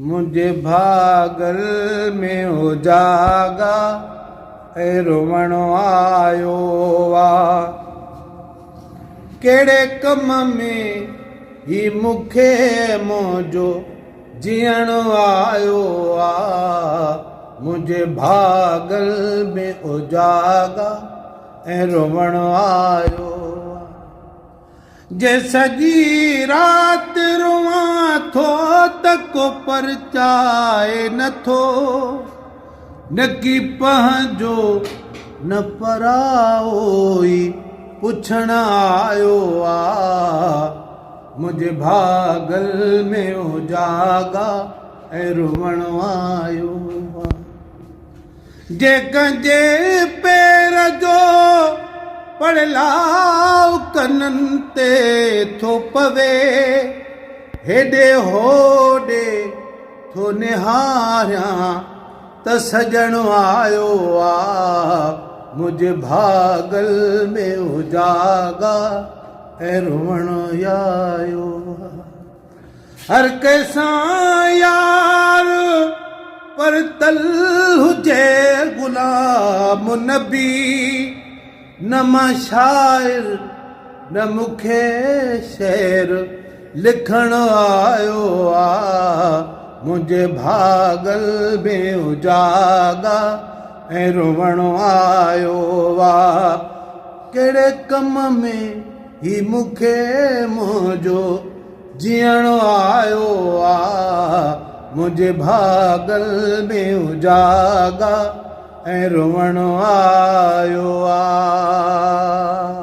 मुझे भागल में उजागा ऐ रोवण आयो वा। केड़े कम में ही मुखे मुझो जियण आयो आ। मुझे भागल में उजागा ऐ रोवण आयो आ। जे सजी रात रोवां थो तको परचाए नथो। नकी पंहिंजो न पराओई पुछण आयो आ। मुझे भागल में उजागा ऐं रोवण आयो आ। जे कंहिंजे पेर जो पड़लाव कननि ते थो पवे। हेॾे होॾे थो निहारियां त सजण आयो आ। मुझे भागल में उजागा ऐं रोवण आयो आ। हर कंहिंसां यार पर तल हुजे गुलाम नबी। न मां शाइर न मूंखे शेर लिखण आयो आ। मुझे भागल में उजागा ऐं रोवण आयो आ। केड़े कम में ही मूंखे मुंहिंजो जियण आयो आ। मुझे भागल में उजागा ऐं रोवण आयो आ।